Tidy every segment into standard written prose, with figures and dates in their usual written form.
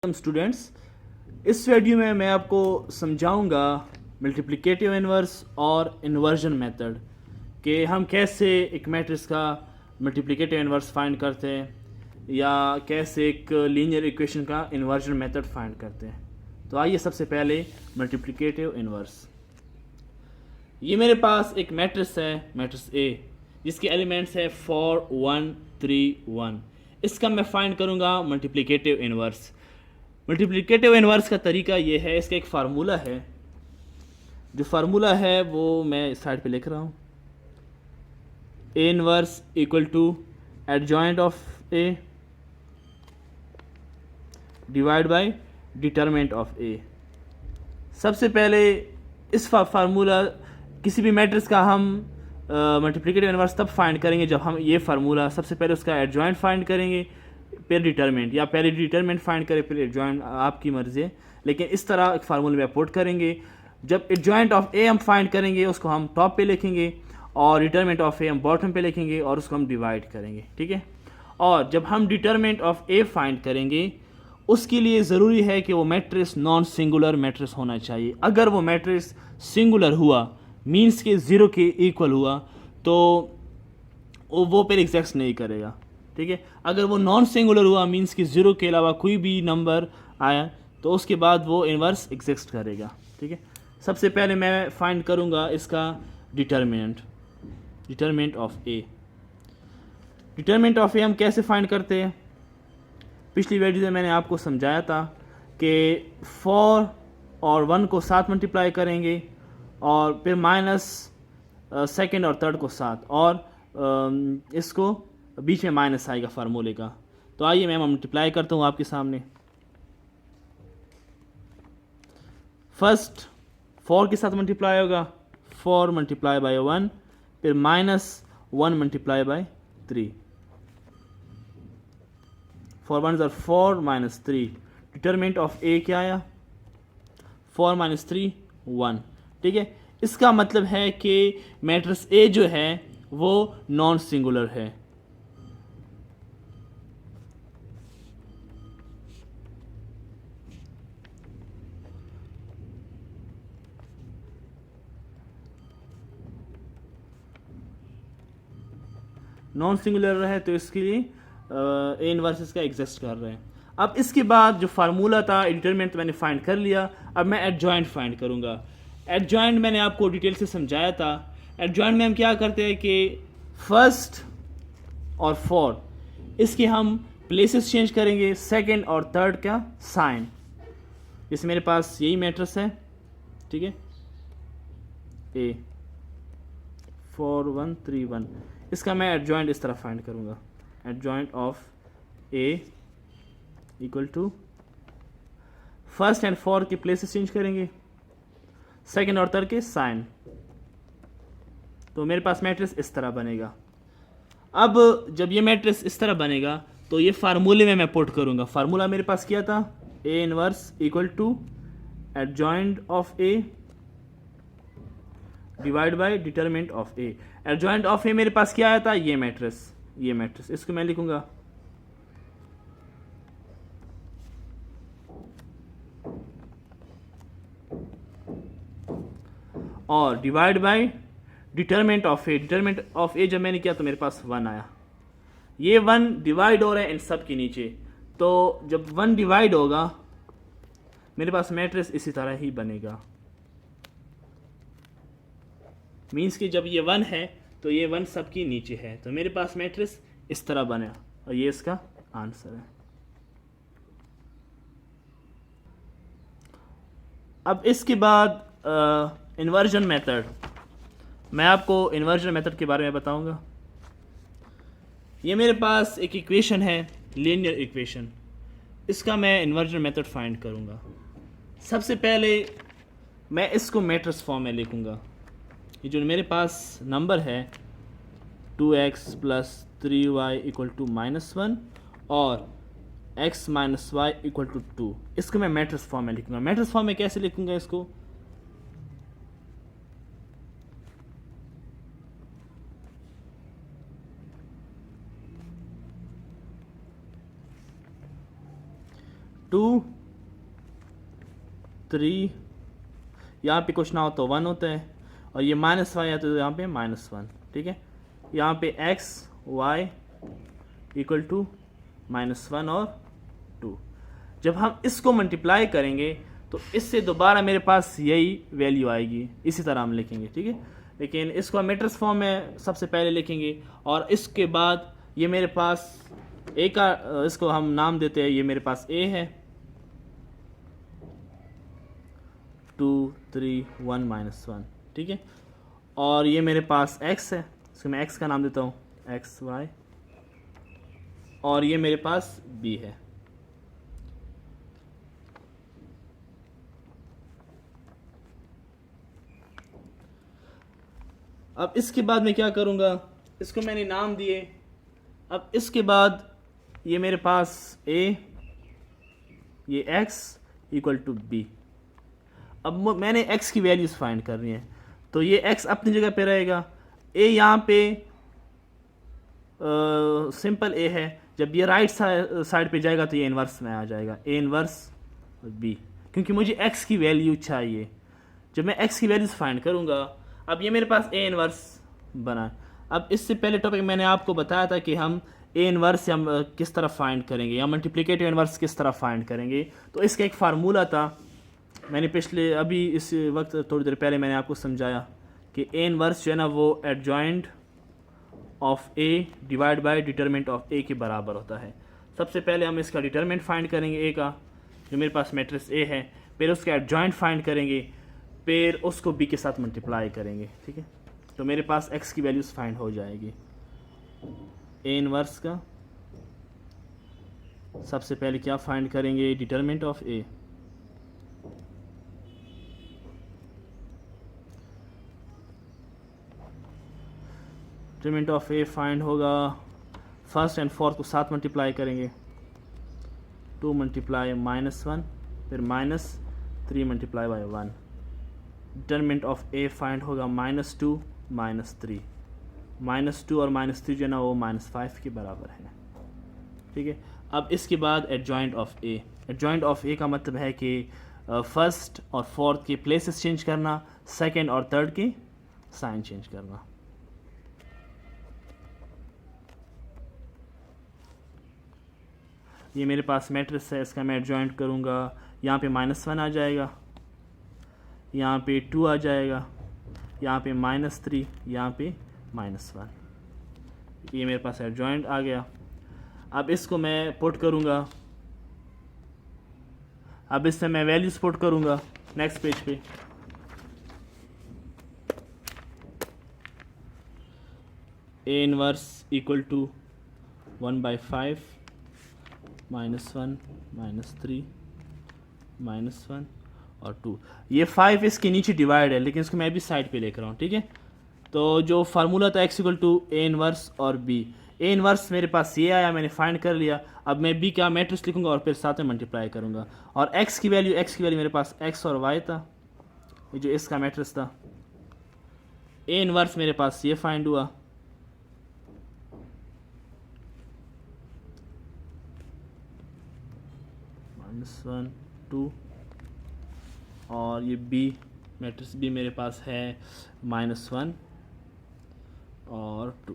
Students, इस video में मैं आपको समझाऊंगा मल्टीप्लिकेटिव इन्वर्स और इन्वर्जन मेथड कि हम कैसे एक मैट्रिक्स का मल्टीप्लिकेटिव इन्वर्स फाइंड करते हैं या कैसे एक लीनियर इक्वेशन का इन्वर्जन मेथड फाइंड करते हैं। तो आइए सबसे पहले मल्टीप्लिकेटिव इन्वर्स। ये मेरे पास एक मैट्रिक्स है, मैट्रिक्स ए, जिसके एलिमेंट्स है 4 1 3 1। इसका मैं फाइंड करूंगा मल्टीप्लिकेटिव इन्वर्स। मल्टीप्लिकेटिव इन्वर्स का तरीका ये है, इसका एक फार्मूला है। जो फार्मूला है वो मैं साइड पे लिख रहा हूँ। A inverse equal to adjoint of A divide by determinant of A. सबसे पहले इस फार्मूला किसी भी मैट्रिक्स का हम मल्टीप्लिकेटिव इन्वर्स तब फाइंड करेंगे जब हम ये फार्मूला सबसे पहले उसका एडजॉइंट फाइंड करेंगे, फिर डिटरमिनेंट, या पहले डिटरमिनेंट फाइंड करें फिर एडजॉइंट, आपकी मर्जी है। लेकिन इस तरह एक फार्मूले में पुट करेंगे। जब एडजॉइंट ऑफ ए हम फाइंड करेंगे उसको हम टॉप पे लिखेंगे और डिटरमिनेंट ऑफ ए हम बॉटम पे लिखेंगे और उसको हम डिवाइड करेंगे, ठीक है। और जब हम डिटरमिनेंट ऑफ ए फाइंड करेंगे उसके लिए ज़रूरी है कि वो मैट्रिक्स नॉन सिंगुलर मैट्रिक्स होना चाहिए। अगर वो मैट्रिक्स सिंगुलर हुआ, मीन्स के ज़ीरो के इक्वल हुआ, तो वो फिर एग्जिस्ट नहीं करेगा, ठीक है। अगर वो नॉन सिंगुलर हुआ, मीन्स कि ज़ीरो के अलावा कोई भी नंबर आया, तो उसके बाद वो इन्वर्स एग्जिस्ट करेगा, ठीक है। सबसे पहले मैं फाइंड करूंगा इसका determinant of A. Determinant of A हम कैसे फाइंड करते हैं? पिछली वीडियो में मैंने आपको समझाया था कि 4 और 1 को साथ मल्टीप्लाई करेंगे और फिर माइनस सेकेंड और थर्ड को साथ, और इसको बीच में माइनस आएगा फार्मूले का। तो आइए मैं मल्टीप्लाई करता हूँ आपके सामने। फर्स्ट 4 के साथ मल्टीप्लाई होगा, 4 मल्टीप्लाई बाय 1, फिर minus 1 multiply by 3। 4 1 4 minus 3। Determinant of A क्या आया? 4 माइनस 3 1, ठीक है। इसका मतलब है कि मैट्रिक्स ए जो है वो नॉन सिंगुलर है। नॉन सिंगुलर है तो इसके लिए ए इनवर्स का एग्जिस्ट कर रहे हैं। अब इसके बाद जो फार्मूला था डिटरमिनेंट मैंने फाइंड कर लिया। अब मैं एडजॉइंट फाइंड करूंगा। एडजॉइंट मैंने आपको डिटेल से समझाया था। एडजॉइंट में हम क्या करते हैं कि फर्स्ट और फोर्थ इसके हम प्लेसेस चेंज करेंगे, सेकंड और थर्ड का साइन। जैसे मेरे पास यही मैट्रिक्स है, ठीक है, ए 4 1 3 1। इसका मैं एडजॉइंट इस तरह फाइंड करूंगा। Adjoint of A equal to first and fourth के प्लेसेस चेंज करेंगे, सेकंड और थर्ड के साइन। तो मेरे पास मैट्रिक्स इस तरह बनेगा। अब जब ये मैट्रिक्स इस तरह बनेगा तो ये फार्मूले में मैं पुट करूंगा। फार्मूला मेरे पास क्या था? A inverse equal to adjoint of A divide by determinant of A. Adjoint of A मेरे पास क्या आया था? ये मैट्रिक्स, इसको मैं लिखूंगा और divide by determinant of A. Determinant of A जब मैंने किया तो मेरे पास 1 आया। ये 1 डिवाइड हो रहा है इन सब के नीचे, तो जब 1 डिवाइड होगा मेरे पास मैट्रिक्स इसी तरह ही बनेगा। मीन्स कि जब ये 1 है तो ये 1 सबके नीचे है, तो मेरे पास मैट्रिक्स इस तरह बना और ये इसका आंसर है। अब इसके बाद इन्वर्जन मेथड, मैं आपको इन्वर्जन मेथड के बारे में बताऊंगा। ये मेरे पास एक इक्वेशन है, लीनियर इक्वेशन। इसका मैं इन्वर्जन मेथड फाइंड करूंगा। सबसे पहले मैं इसको मैट्रिक्स फॉर्म में लिखूंगा। ये जो मेरे पास नंबर है 2x plus 3y equal to -1 और x minus Y equal to 2, इसको मैं मैट्रिक्स फॉर्म में लिखूंगा। मैट्रिक्स फॉर्म में कैसे लिखूंगा इसको? 2 3, यहाँ पे कुछ ना हो तो 1 होता है, और ये माइनस वाई है तो यहाँ पे -1, ठीक है। यहाँ पे x y इक्वल टू -1 और 2। जब हम इसको मल्टीप्लाई करेंगे तो इससे दोबारा मेरे पास यही वैल्यू आएगी, इसी तरह हम लिखेंगे, ठीक है। लेकिन इसको हम मैट्रिक्स फॉर्म में सबसे पहले लिखेंगे, और इसके बाद ये मेरे पास a का, इसको हम नाम देते हैं, ये मेरे पास a है, 2 3 1 -1, ठीक है। और ये मेरे पास x है, इसको मैं x का नाम देता हूँ x y, और ये मेरे पास b है। अब इसके बाद मैं क्या करूँगा, इसको मैंने नाम दिए। अब इसके बाद ये मेरे पास a, ये x इक्वल टू b। अब मैंने x की वैल्यूज़ फाइंड करनी है, तो ये x अपनी जगह पे रहेगा, a यहाँ पे सिंपल a है, जब ये राइट साइड पे जाएगा तो ये इन्वर्स में आ जाएगा, a इन्वर्स b, क्योंकि मुझे x की वैल्यू चाहिए। जब मैं x की वैल्यूज़ फाइंड करूँगा, अब ये मेरे पास a इन्वर्स बना। अब इससे पहले टॉपिक मैंने आपको बताया था कि हम a इन्वर्स हम किस तरह फाइंड करेंगे, या मल्टीप्लिकेटिव इन्वर्स किस तरह फाइंड करेंगे। तो इसका एक फार्मूला था, मैंने पिछले अभी इस वक्त थोड़ी देर पहले मैंने आपको समझाया कि a इन्वर्स जो है ना वो adjoint of a divide by determinant of a के बराबर होता है। सबसे पहले हम इसका डिटरमिनेंट फाइंड करेंगे a का, जो मेरे पास मैट्रिक्स a है, फिर उसका एडजॉइंट फाइंड करेंगे, फिर उसको b के साथ मल्टीप्लाई करेंगे, ठीक है। तो मेरे पास x की वैल्यूज़ फाइंड हो जाएगी। a इन्वर्स का सबसे पहले क्या फाइंड करेंगे, determinant of a, determinant of a find होगा, फर्स्ट एंड फोर्थ को साथ मल्टीप्लाई करेंगे, 2 मल्टीप्लाई -1, फिर -3 multiply by 1। Determinant of a find होगा -2 -3, -2 और -3 जो है ना वो -5 के बराबर है, ठीक है। अब इसके बाद adjoint of a, adjoint of a का मतलब है कि फर्स्ट और फोर्थ के प्लेसेस चेंज करना, सेकंड और थर्ड के साइन चेंज करना। ये मेरे पास मैट्रिक्स है, इसका मैं एडजॉइंट करूँगा, यहाँ पे -1 आ जाएगा, यहाँ पे 2 आ जाएगा, यहाँ पे -3, यहाँ पे -1। ये मेरे पास एडजॉइंट आ गया। अब इसको मैं पुट करूँगा, अब इससे मैं वैल्यूज पुट करूँगा नेक्स्ट पेज पे। a इनवर्स इक्वल टू 1/5 -1 -3 -1 और 2। ये 5 इसके नीचे डिवाइड है, लेकिन इसको मैं भी साइड पे लेकर आऊँ, ठीक है। तो जो फार्मूला था x equal to a inverse और b, a इनवर्स मेरे पास ये आया, मैंने फाइंड कर लिया। अब मैं b का मैट्रिक्स लिखूंगा और फिर साथ में मल्टीप्लाई करूंगा, और x की वैल्यू मेरे पास x और y था, ये जो इसका मैट्रिक्स था। a इनवर्स मेरे पास ये फाइंड हुआ, -1 2, और ये b मैट्रिक्स b मेरे पास है -1 और 2,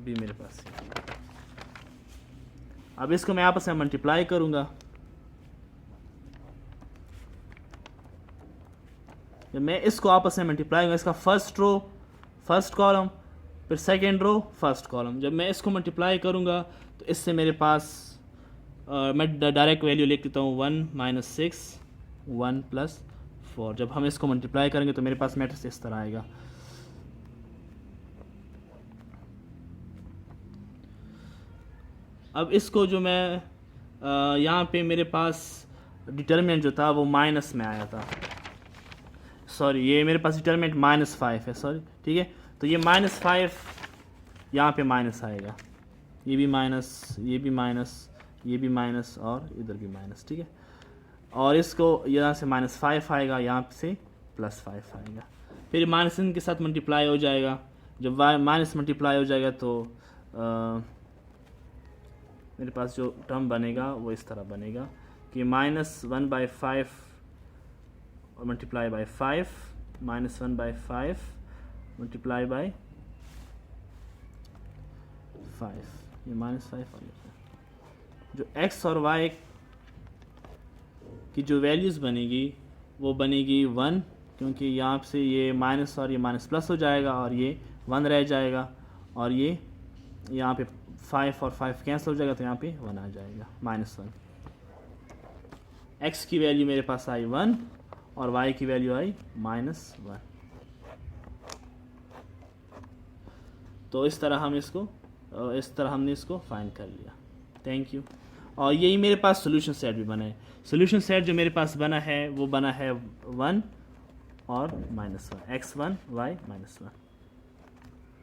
b मेरे पास है। अब इसको मैं आपस में मल्टीप्लाई करूंगा। जब मैं इसको आपस में मल्टीप्लाई करूंगा, इसका फर्स्ट रो फर्स्ट कॉलम, फिर सेकेंड रो फर्स्ट कॉलम, जब मैं इसको मल्टीप्लाई करूंगा तो इससे मेरे पास मैं डायरेक्ट वैल्यू लिख देता हूँ 1 - 6 1 + 4। जब हम इसको मल्टीप्लाई करेंगे तो मेरे पास मैट्रिक्स इस तरह आएगा। अब इसको जो मैं यहाँ पे मेरे पास डिटरमिनेंट जो था वो माइनस में आया था, सॉरी ये मेरे पास डिटरमिनेंट -5 है, सॉरी, ठीक है। तो ये -5 यहाँ पे माइनस आएगा, ये भी माइनस, ये भी माइनस, ये भी माइनस और इधर भी माइनस, ठीक है। और इसको यहाँ से -5 आएगा, यहाँ से +5 आएगा, फिर माइनस इनके साथ मल्टीप्लाई हो जाएगा। जब माइनस मल्टीप्लाई हो जाएगा तो मेरे पास जो टर्म बनेगा वो इस तरह बनेगा कि -1/5 और मल्टीप्लाई बाय 5 -1/5 मल्टीप्लाई बाय 5, ये -5 और ये जो x और y की जो वैल्यूज़ बनेगी वो बनेगी 1, क्योंकि यहाँ से ये माइनस और ये माइनस प्लस हो जाएगा और ये 1 रह जाएगा, और ये यहाँ पे 5 और 5 कैंसिल हो जाएगा तो यहाँ पे 1 आ जाएगा -1। x की वैल्यू मेरे पास आई 1 और y की वैल्यू आई -1। तो इस तरह हमने इसको फाइंड कर लिया। Thank you. और यही मेरे पास सोल्यूशन सेट भी बना है। सोल्यूशन सेट जो मेरे पास बना है वो बना है 1 और -1, x1 y -1।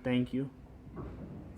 Thank you.